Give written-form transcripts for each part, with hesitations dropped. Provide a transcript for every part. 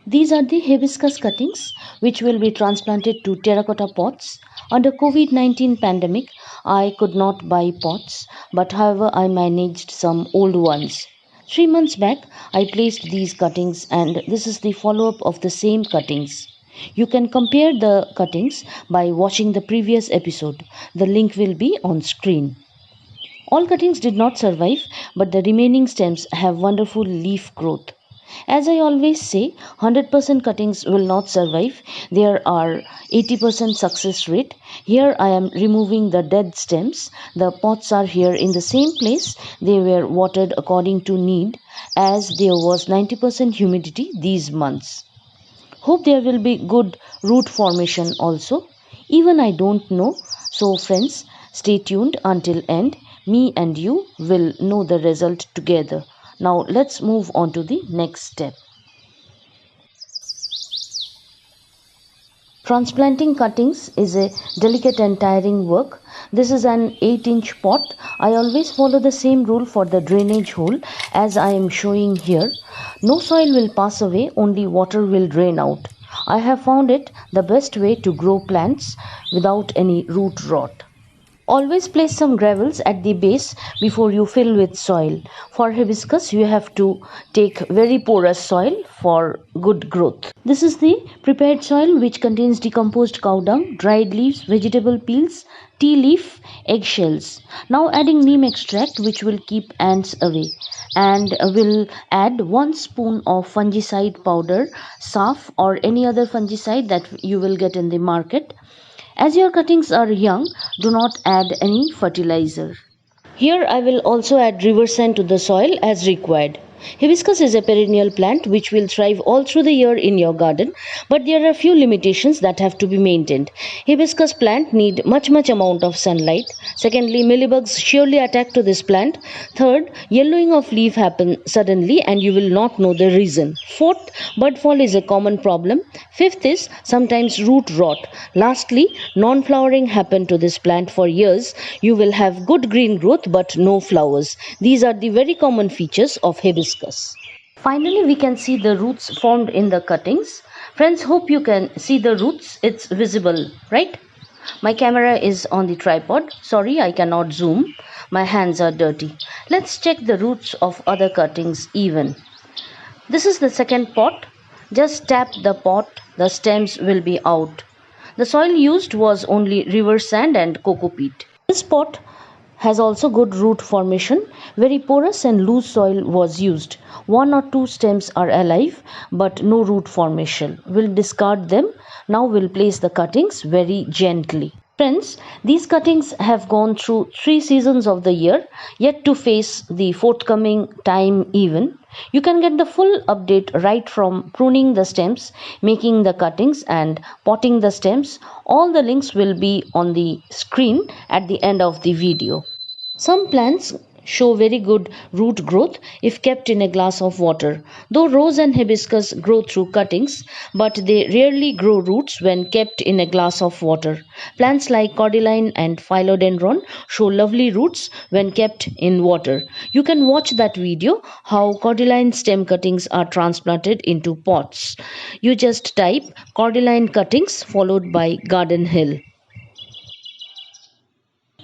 These are the hibiscus cuttings which will be transplanted to terracotta pots. Under COVID-19 pandemic, I could not buy pots, but however I managed some old ones. 3 months back, I placed these cuttings and this is the follow-up of the same cuttings. You can compare the cuttings by watching the previous episode. The link will be on screen. All cuttings did not survive, but the remaining stems have wonderful leaf growth. As I always say, 100% cuttings will not survive. There are 80% success rate. Here I am removing the dead stems. The pots are here in the same place. They were watered according to need as there was 90% humidity these months. Hope there will be good root formation also. Even I don't know. So friends, stay tuned until end. Me and you will know the result together. Now let's move on to the next step. Transplanting cuttings is a delicate and tiring work. This is an 8-inch pot. I always follow the same rule for the drainage hole as I am showing here. No soil will pass away, only water will drain out. I have found it the best way to grow plants without any root rot. Always place some gravels at the base before you fill with soil. For hibiscus, you have to take very porous soil for good growth. This is the prepared soil which contains decomposed cow dung, dried leaves, vegetable peels, tea leaf, eggshells. Now adding neem extract which will keep ants away. And will add 1 spoon of fungicide powder, SAF or any other fungicide that you will get in the market. As your cuttings are young, do not add any fertilizer. Here I will also add river sand to the soil as required. Hibiscus is a perennial plant which will thrive all through the year in your garden, but there are few limitations that have to be maintained. Hibiscus plant need much amount of sunlight. Secondly, mealybugs surely attack to this plant. Third, yellowing of leaf happen suddenly and you will not know the reason. Fourth, bud fall is a common problem. Fifth is sometimes root rot. Lastly, non-flowering happen to this plant for years. You will have good green growth but no flowers. These are the very common features of hibiscus. Finally, we can see the roots formed in the cuttings. Friends, hope you can see the roots. It's visible, right? My camera is on the tripod. Sorry, I cannot zoom. My hands are dirty. Let's check the roots of other cuttings even. This is the second pot. Just tap the pot, the stems will be out. The soil used was only river sand and coco peat. This pot has also good root formation. Very porous and loose soil was used. 1 or 2 stems are alive but no root formation. We'll discard them. Now we'll place the cuttings very gently. Friends, these cuttings have gone through 3 seasons of the year, yet to face the forthcoming time even. You can get the full update right from pruning the stems, making the cuttings and potting the stems. All the links will be on the screen at the end of the video. Some plants show very good root growth if kept in a glass of water. Though rose and hibiscus grow through cuttings, but they rarely grow roots when kept in a glass of water. Plants like cordyline and philodendron show lovely roots when kept in water. You can watch that video how cordyline stem cuttings are transplanted into pots. You just type cordyline cuttings followed by garden hill.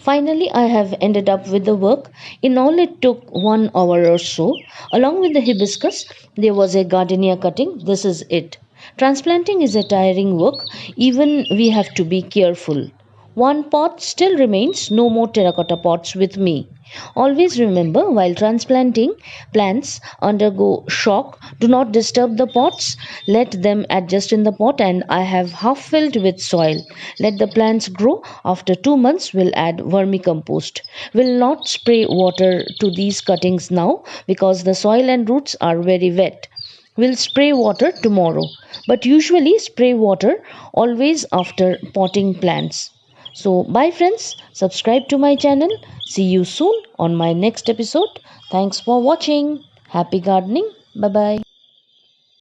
Finally, I have ended up with the work. In all, it took 1 hour or so. Along with the hibiscus, there was a gardenia cutting. This is it. Transplanting is a tiring work. Even we have to be careful. 1 pot still remains. No more terracotta pots with me. Always remember, while transplanting, plants undergo shock. Do not disturb the pots. Let them adjust in the pot and I have half filled with soil. Let the plants grow. After 2 months, we'll add vermicompost. We'll not spray water to these cuttings now because the soil and roots are very wet. We'll spray water tomorrow. But usually spray water always after potting plants. So bye friends, subscribe to my channel. See you soon on my next episode. Thanks for watching. Happy gardening. Bye bye.